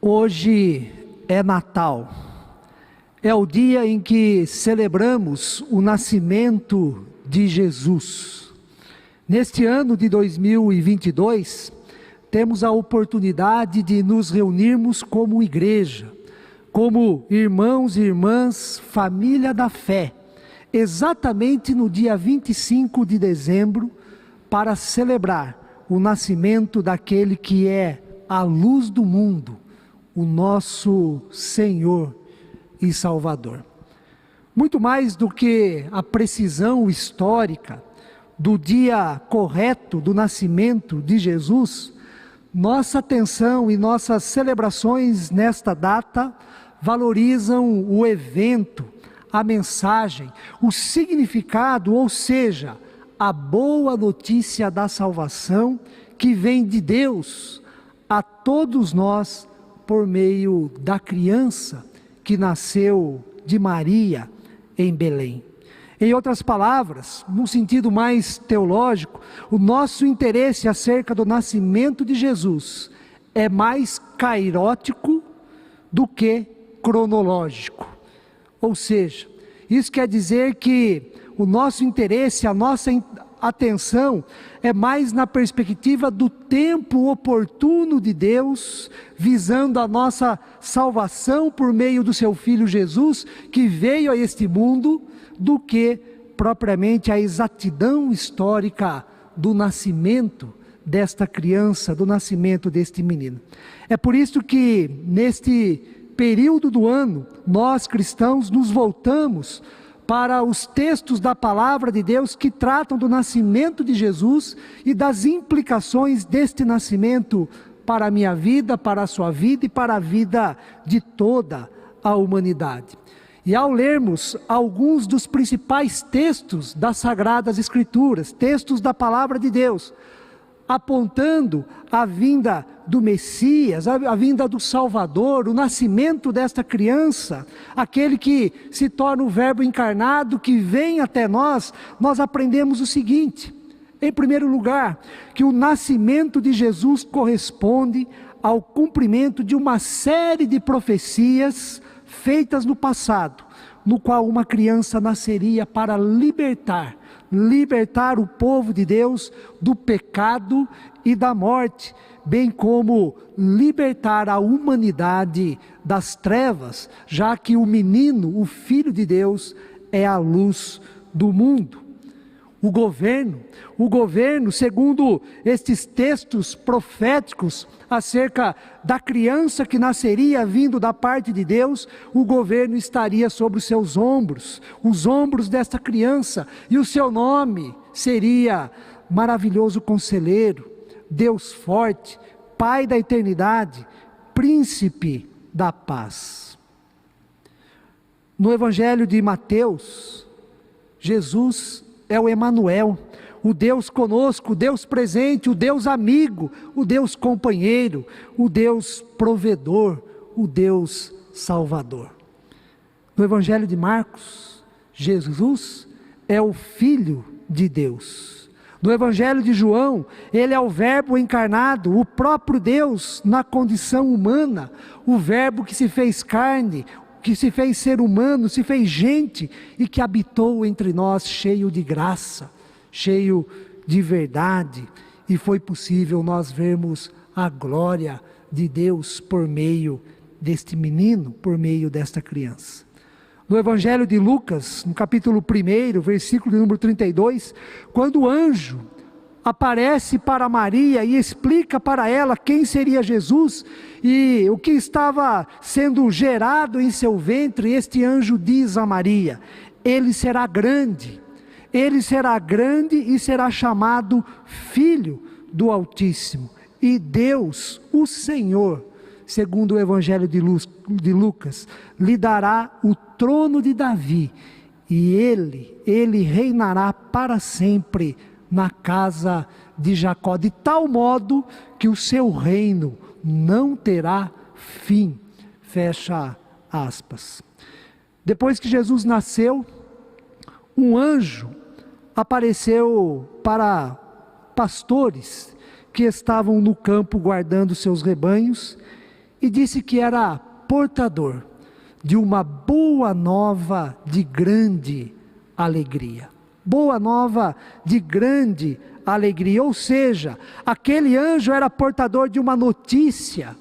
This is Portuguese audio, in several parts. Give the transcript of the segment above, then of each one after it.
Hoje é Natal, é o dia em que celebramos o nascimento de Jesus. Neste ano de 2022, temos a oportunidade de nos reunirmos como igreja, como irmãos e irmãs, família da fé, exatamente no dia 25 de dezembro, para celebrar o nascimento daquele que é a luz do mundo, o nosso Senhor e Salvador. Muito mais do que a precisão histórica do dia correto do nascimento de Jesus, nossa atenção e nossas celebrações nesta data valorizam o evento, a mensagem, o significado, ou seja, a boa notícia da salvação que vem de Deus a todos nós por meio da criança que nasceu de Maria em Belém. Em outras palavras, num sentido mais teológico, o nosso interesse acerca do nascimento de Jesus é mais cairótico do que cronológico. Ou seja, isso quer dizer que o nosso interesse, a nossa atenção é mais na perspectiva do tempo oportuno de Deus, visando a nossa salvação por meio do seu Filho Jesus, que veio a este mundo, do que propriamente a exatidão histórica do nascimento desta criança, do nascimento deste menino. É por isso que neste período do ano, nós cristãos nos voltamos para os textos da palavra de Deus que tratam do nascimento de Jesus e das implicações deste nascimento para a minha vida, para a sua vida e para a vida de toda a humanidade. E ao lermos alguns dos principais textos das Sagradas Escrituras, textos da palavra de Deus, apontando a vinda do Messias, a vinda do Salvador, o nascimento desta criança, aquele que se torna o Verbo encarnado, que vem até nós, nós aprendemos o seguinte: em primeiro lugar, que o nascimento de Jesus corresponde ao cumprimento de uma série de profecias feitas no passado, no qual uma criança nasceria para libertar o povo de Deus do pecado e da morte, bem como libertar a humanidade das trevas, já que o menino, o Filho de Deus, é a luz do mundo. O governo, segundo estes textos proféticos acerca da criança que nasceria vindo da parte de Deus, o governo estaria sobre os seus ombros, os ombros desta criança, e o seu nome seria Maravilhoso Conselheiro, Deus Forte, Pai da Eternidade, Príncipe da Paz. No Evangelho de Mateus, Jesus é o Emanuel, o Deus conosco, o Deus presente, o Deus amigo, o Deus companheiro, o Deus provedor, o Deus salvador. No Evangelho de Marcos, Jesus é o Filho de Deus. No Evangelho de João, ele é o Verbo encarnado, o próprio Deus na condição humana, o Verbo que se fez carne, que se fez ser humano, se fez gente e que habitou entre nós cheio de graça, cheio de verdade, e foi possível nós vermos a glória de Deus por meio deste menino, por meio desta criança. No Evangelho de Lucas, no capítulo 1, versículo número 32, quando o anjo aparece para Maria e explica para ela quem seria Jesus e o que estava sendo gerado em seu ventre, este anjo diz a Maria: ele será grande e será chamado Filho do Altíssimo, e Deus, o Senhor, segundo o Evangelho de Lucas, lhe dará o trono de Davi, e ele reinará para sempre na casa de Jacó, de tal modo que o seu reino não terá fim. Fecha aspas. Depois que Jesus nasceu, um anjo apareceu para pastores que estavam no campo guardando seus rebanhos e disse que era portador de uma boa nova de grande alegria. Boa nova de grande alegria, ou seja, aquele anjo era portador de uma notícia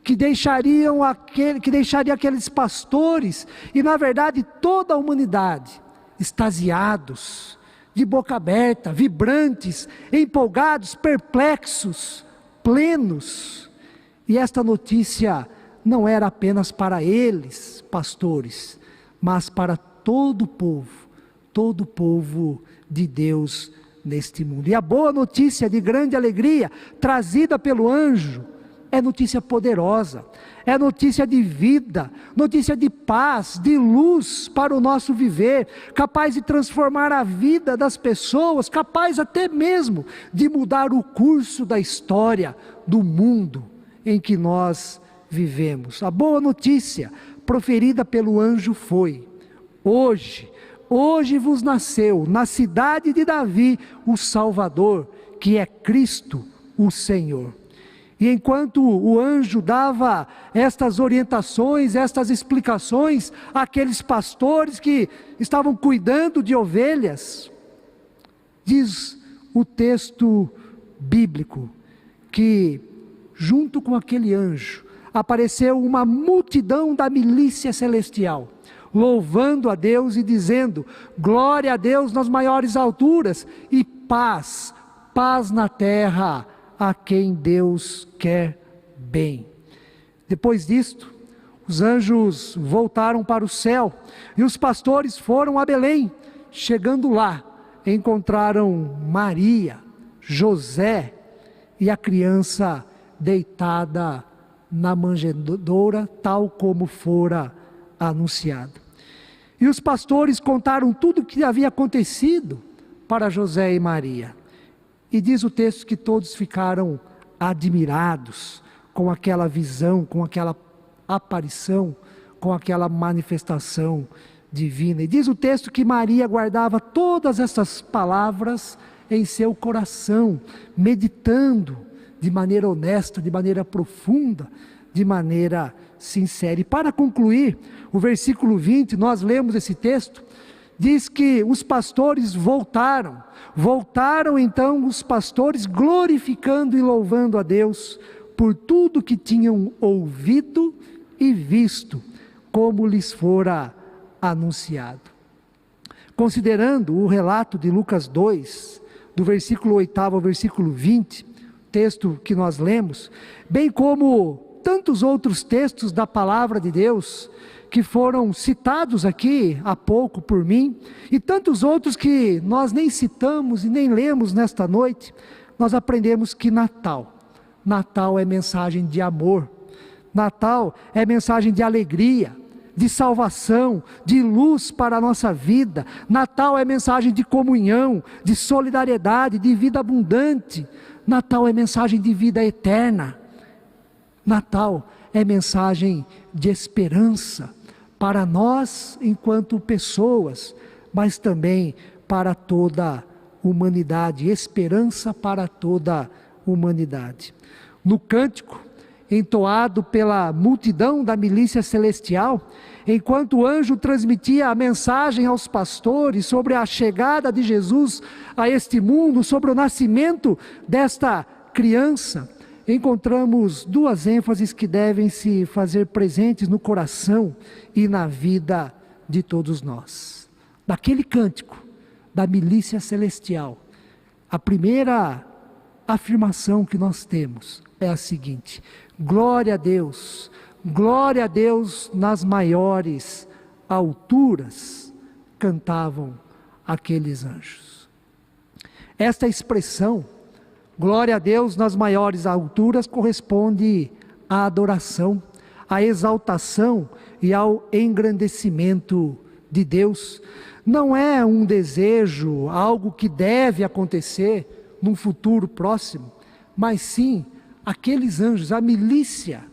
que deixaria aqueles pastores e na verdade toda a humanidade extasiados, de boca aberta, vibrantes, empolgados, perplexos, plenos. E esta notícia não era apenas para eles, pastores, mas para todo o povo de Deus neste mundo. E a boa notícia de grande alegria, trazida pelo anjo, é notícia poderosa, é notícia de vida, notícia de paz, de luz para o nosso viver, capaz de transformar a vida das pessoas, capaz até mesmo de mudar o curso da história do mundo em que nós vivemos. A boa notícia proferida pelo anjo foi: hoje vos nasceu na cidade de Davi o Salvador, que é Cristo o Senhor. E enquanto o anjo dava estas orientações, estas explicações àqueles pastores que estavam cuidando de ovelhas, diz o texto bíblico que junto com aquele anjo apareceu uma multidão da milícia celestial, louvando a Deus e dizendo: glória a Deus nas maiores alturas e paz na terra a quem Deus quer bem. Depois disto, os anjos voltaram para o céu e os pastores foram a Belém. Chegando lá, encontraram Maria, José e a criança deitada na manjedoura, tal como fora anunciado. E os pastores contaram tudo o que havia acontecido para José e Maria. E diz o texto que todos ficaram admirados com aquela visão, com aquela aparição, com aquela manifestação divina. E diz o texto que Maria guardava todas essas palavras em seu coração, meditando de maneira honesta, de maneira profunda, de maneira sincera. E para concluir, o versículo 20, nós lemos esse texto, diz que os pastores voltaram então os pastores glorificando e louvando a Deus por tudo que tinham ouvido e visto, como lhes fora anunciado. Considerando o relato de Lucas 2, do versículo 8 ao versículo 20, texto que nós lemos, bem como tantos outros textos da palavra de Deus, que foram citados aqui há pouco por mim, e tantos outros que nós nem citamos e nem lemos nesta noite, nós aprendemos que Natal é mensagem de amor, Natal é mensagem de alegria, de salvação, de luz para a nossa vida. Natal é mensagem de comunhão, de solidariedade, de vida abundante. Natal é mensagem de vida eterna. Natal é mensagem de esperança para nós enquanto pessoas, mas também para toda a humanidade, esperança para toda a humanidade. No cântico entoado pela multidão da milícia celestial, enquanto o anjo transmitia a mensagem aos pastores sobre a chegada de Jesus a este mundo, sobre o nascimento desta criança, encontramos duas ênfases que devem se fazer presentes no coração e na vida de todos nós. Daquele cântico da milícia celestial, a primeira afirmação que nós temos é a seguinte: glória a Deus nas maiores alturas, cantavam aqueles anjos. Esta expressão, glória a Deus nas maiores alturas, corresponde à adoração, à exaltação e ao engrandecimento de Deus. Não é um desejo, algo que deve acontecer num futuro próximo, mas sim aqueles anjos, a milícia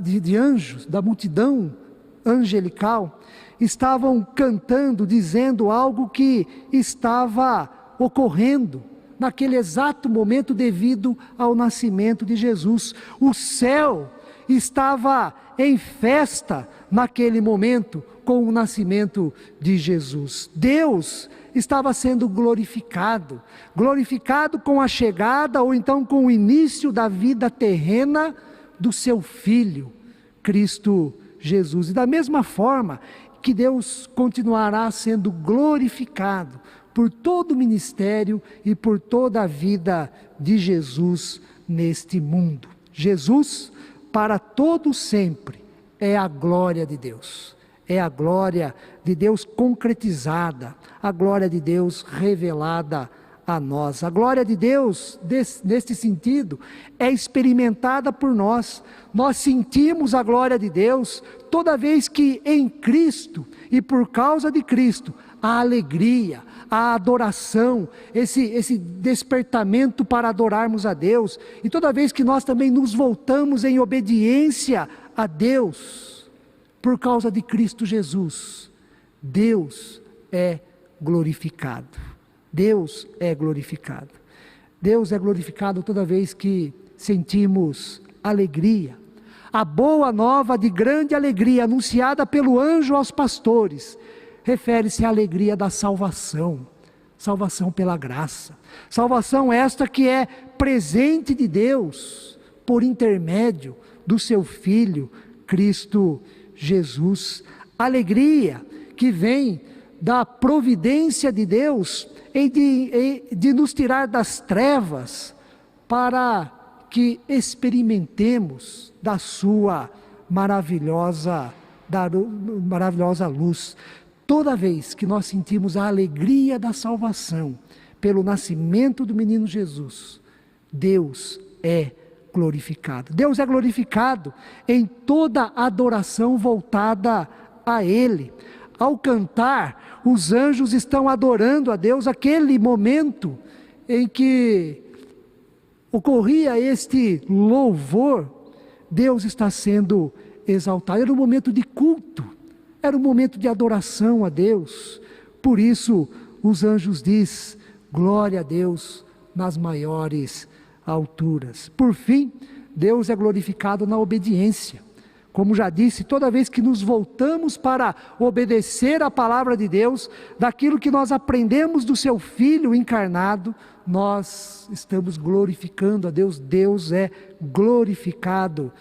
de anjos, da multidão angelical, estavam cantando, dizendo algo que estava ocorrendo naquele exato momento devido ao nascimento de Jesus. O céu estava em festa naquele momento com o nascimento de Jesus. Deus estava sendo glorificado com a chegada ou então com o início da vida terrena do seu Filho, Cristo Jesus. E da mesma forma que Deus continuará sendo glorificado por todo o ministério e por toda a vida de Jesus neste mundo. Jesus, para todo sempre, é a glória de Deus. É a glória de Deus concretizada, a glória de Deus revelada a nós. A glória de Deus, neste sentido, é experimentada por nós. Nós sentimos a glória de Deus toda vez que em Cristo e por causa de Cristo, a alegria, a adoração, esse despertamento para adorarmos a Deus, e toda vez que nós também nos voltamos em obediência a Deus, por causa de Cristo Jesus, Deus é glorificado. Deus é glorificado. Deus é glorificado toda vez que sentimos alegria. A boa nova de grande alegria, anunciada pelo anjo aos pastores, refere-se à alegria da salvação, salvação pela graça, salvação esta que é presente de Deus, por intermédio do seu Filho, Cristo Jesus. Alegria que vem da providência de Deus, de nos tirar das trevas, para que experimentemos da sua maravilhosa luz. Toda vez que nós sentimos a alegria da salvação, pelo nascimento do menino Jesus, Deus é glorificado. Deus é glorificado em toda adoração voltada a Ele. Ao cantar, os anjos estão adorando a Deus. Aquele momento em que ocorria este louvor, Deus está sendo exaltado. Era um momento de culto, era um momento de adoração a Deus. Por isso os anjos dizem: glória a Deus nas maiores alturas. Por fim, Deus é glorificado na obediência. Como já disse, toda vez que nos voltamos para obedecer a palavra de Deus, daquilo que nós aprendemos do seu Filho encarnado, nós estamos glorificando a Deus. Deus é glorificado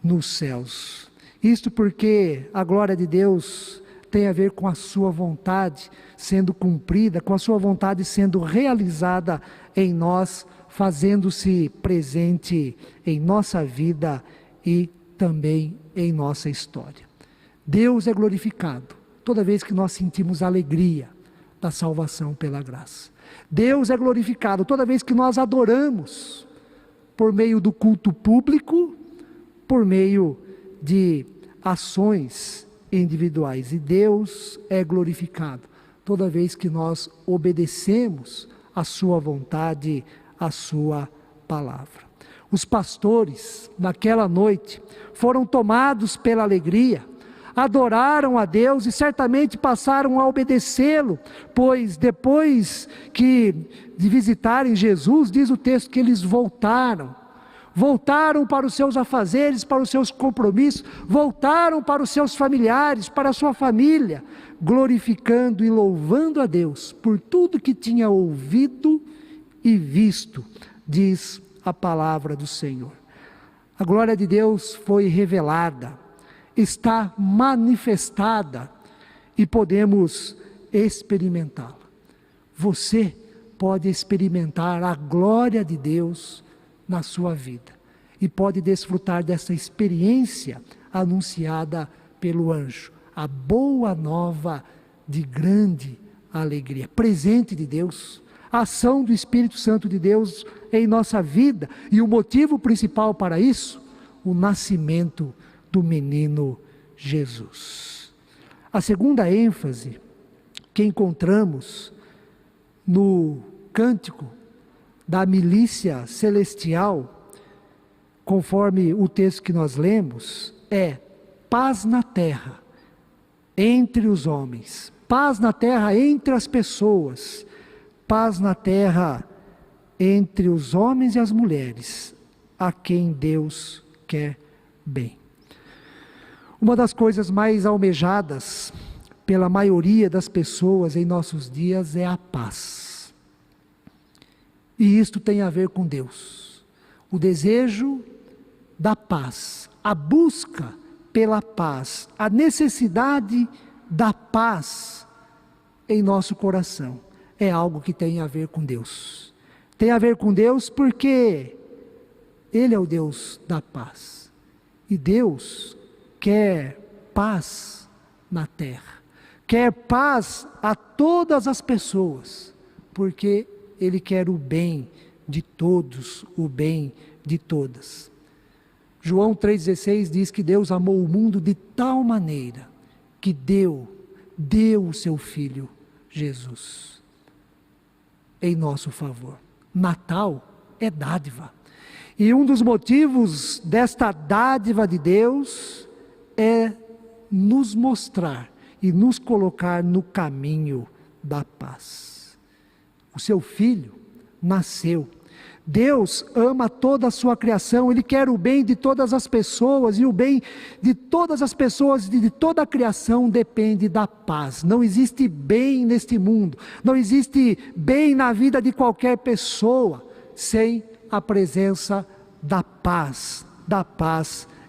nos céus. Isto porque a glória de Deus tem a ver com a sua vontade sendo cumprida, com a sua vontade sendo realizada em nós, fazendo-se presente em nossa vida e também em nossa história. Deus é glorificado toda vez que nós sentimos a alegria da salvação pela graça. Deus é glorificado toda vez que nós adoramos, por meio do culto público, por meio de ações individuais. E Deus é glorificado toda vez que nós obedecemos a sua vontade, a sua palavra. Os pastores, naquela noite, foram tomados pela alegria, adoraram a Deus e certamente passaram a obedecê-lo, pois depois de visitarem Jesus, diz o texto que eles voltaram para os seus afazeres, para os seus compromissos, voltaram para os seus familiares, para a sua família, glorificando e louvando a Deus por tudo que tinha ouvido e visto, diz a palavra do Senhor. A glória de Deus foi revelada, está manifestada e podemos experimentá-la. Você pode experimentar a glória de Deus na sua vida e pode desfrutar dessa experiência anunciada pelo anjo, a boa nova de grande alegria, presente de Deus, a ação do Espírito Santo de Deus em nossa vida, e o motivo principal para isso, o nascimento do menino Jesus. A segunda ênfase que encontramos no cântico da milícia celestial conforme o texto que nós lemos, é paz na terra entre os homens, paz na terra entre as pessoas, paz na terra entre os homens e as mulheres, a quem Deus quer bem. Uma das coisas mais almejadas pela maioria das pessoas em nossos dias é a paz. E isto tem a ver com Deus. O desejo da paz, a busca pela paz, a necessidade da paz em nosso coração, é algo que tem a ver com Deus. Tem a ver com Deus porque Ele é o Deus da paz. E Deus quer paz na terra, quer paz a todas as pessoas, porque Ele quer o bem de todos, o bem de todas. João 3,16 diz que Deus amou o mundo de tal maneira que deu o seu Filho Jesus em nosso favor. Natal é dádiva. E um dos motivos desta dádiva de Deus é nos mostrar e nos colocar no caminho da paz. O seu Filho nasceu. Deus ama toda a sua criação, Ele quer o bem de todas as pessoas, e o bem de todas as pessoas e de toda a criação depende da paz. Não existe bem neste mundo, não existe bem na vida de qualquer pessoa, sem a presença da paz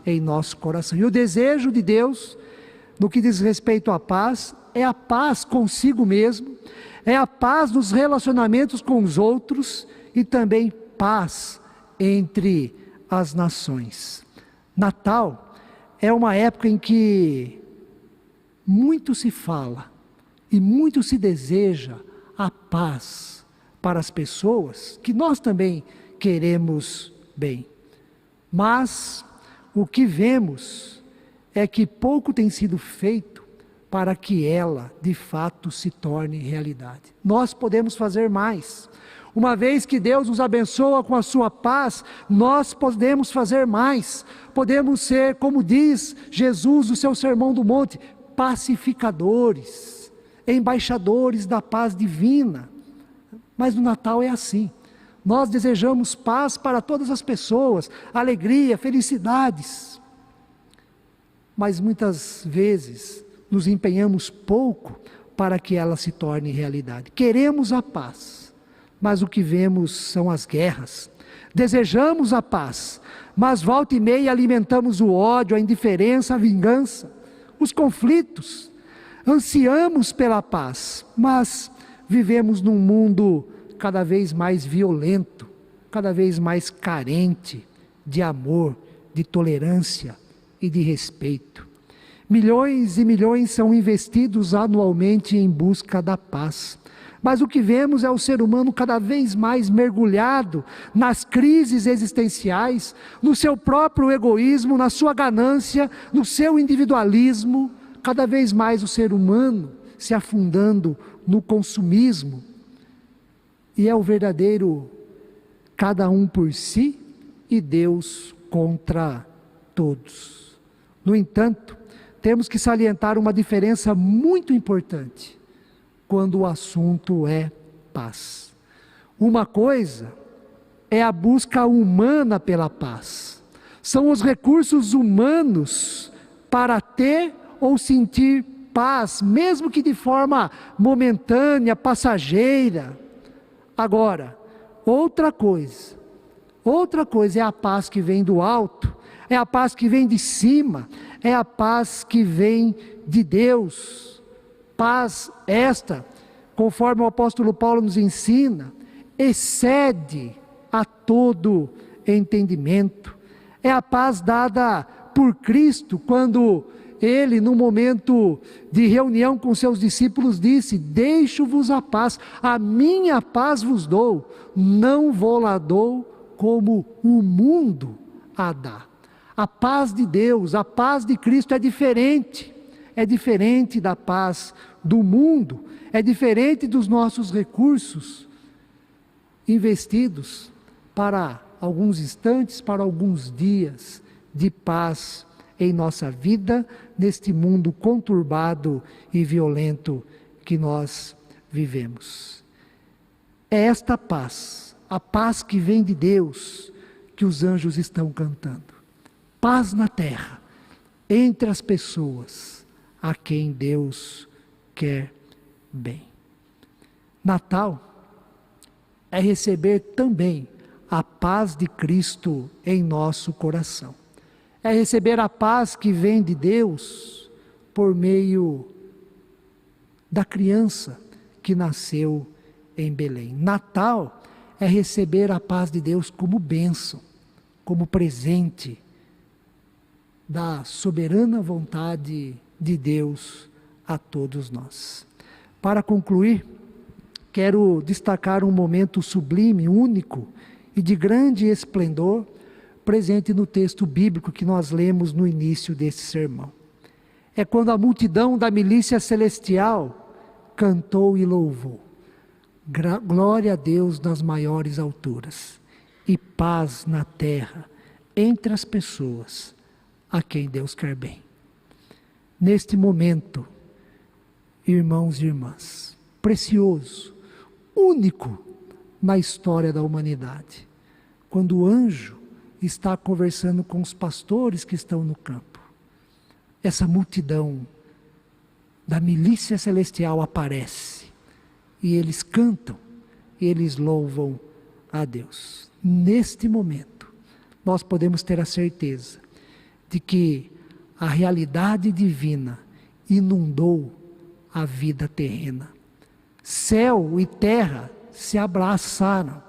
em nosso coração. E o desejo de Deus, no que diz respeito à paz, é a paz consigo mesmo, é a paz nos relacionamentos com os outros, e também paz entre as nações. Natal é uma época em que muito se fala e muito se deseja a paz para as pessoas, que nós também queremos bem. Mas o que vemos é que pouco tem sido feito para que ela de fato se torne realidade. Nós podemos fazer mais. Uma vez que Deus nos abençoa com a sua paz, nós podemos fazer mais. Podemos ser, como diz Jesus no seu Sermão do Monte, pacificadores, embaixadores da paz divina. Mas no Natal é assim. Nós desejamos paz para todas as pessoas, alegria, felicidades. Mas muitas vezes nos empenhamos pouco para que ela se torne realidade. Queremos a paz, mas o que vemos são as guerras. Desejamos a paz, mas volta e meia alimentamos o ódio, a indiferença, a vingança, os conflitos. Ansiamos pela paz, mas vivemos num mundo cada vez mais violento, cada vez mais carente de amor, de tolerância e de respeito. Milhões e milhões são investidos anualmente em busca da paz. Mas o que vemos é o ser humano cada vez mais mergulhado nas crises existenciais, no seu próprio egoísmo, na sua ganância, no seu individualismo. Cada vez mais o ser humano se afundando no consumismo. E é o verdadeiro cada um por si e Deus contra todos. No entanto, temos que salientar uma diferença muito importante quando o assunto é paz. Uma coisa é a busca humana pela paz. São os recursos humanos para ter ou sentir paz, mesmo que de forma momentânea, passageira. Agora, outra coisa é a paz que vem do alto, é a paz que vem de cima, é a paz que vem de Deus. Paz esta, conforme o apóstolo Paulo nos ensina, excede a todo entendimento. É a paz dada por Cristo, quando Ele, no momento de reunião com seus discípulos, disse: deixo-vos a paz, a minha paz vos dou, não vou-la dou como o mundo a dá. A paz de Deus, a paz de Cristo é diferente da paz do mundo, é diferente dos nossos recursos investidos para alguns instantes, para alguns dias de paz em nossa vida, neste mundo conturbado e violento que nós vivemos. É esta paz, a paz que vem de Deus, que os anjos estão cantando. Paz na terra, entre as pessoas a quem Deus quer bem. Natal é receber também a paz de Cristo em nosso coração. É receber a paz que vem de Deus por meio da criança que nasceu em Belém. Natal é receber a paz de Deus como bênção, como presente da soberana vontade de Deus a todos nós. Para concluir, quero destacar um momento sublime, único e de grande esplendor, presente no texto bíblico que nós lemos no início desse sermão. É quando a multidão da milícia celestial cantou e louvou. Glória a Deus nas maiores alturas e paz na terra entre as pessoas a quem Deus quer bem. Neste momento, irmãos e irmãs, precioso, único na história da humanidade, quando o anjo está conversando com os pastores que estão no campo, essa multidão da milícia celestial aparece e eles cantam, e eles louvam a Deus. Neste momento, nós podemos ter a certeza de que a realidade divina inundou a vida terrena. Céu e terra se abraçaram,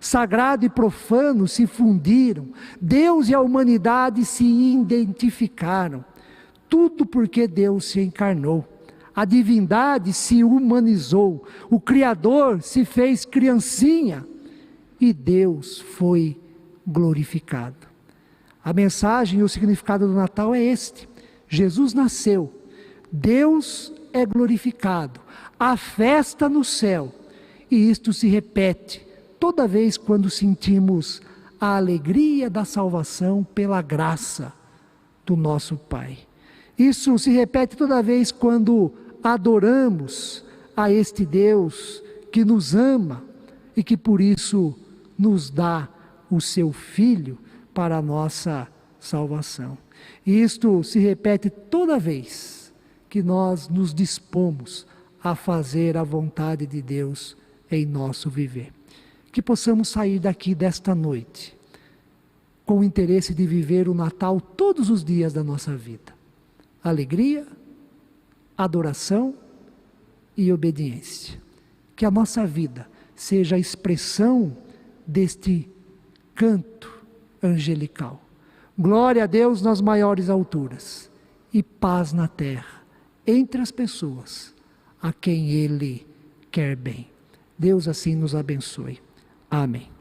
sagrado e profano se fundiram, Deus e a humanidade se identificaram, tudo porque Deus se encarnou. A divindade se humanizou, o Criador se fez criancinha e Deus foi glorificado. A mensagem e o significado do Natal é este: Jesus nasceu, Deus é glorificado, há festa no céu, e isto se repete toda vez quando sentimos a alegria da salvação pela graça do nosso Pai. Isso se repete toda vez quando adoramos a este Deus que nos ama e que por isso nos dá o seu Filho para a nossa salvação. E isto se repete toda vez que nós nos dispomos a fazer a vontade de Deus em nosso viver. Que possamos sair daqui desta noite com o interesse de viver o Natal todos os dias da nossa vida. Alegria, adoração e obediência. Que a nossa vida seja a expressão deste canto angelical. Glória a Deus nas maiores alturas e paz na terra entre as pessoas a quem Ele quer bem. Deus assim nos abençoe. Amém.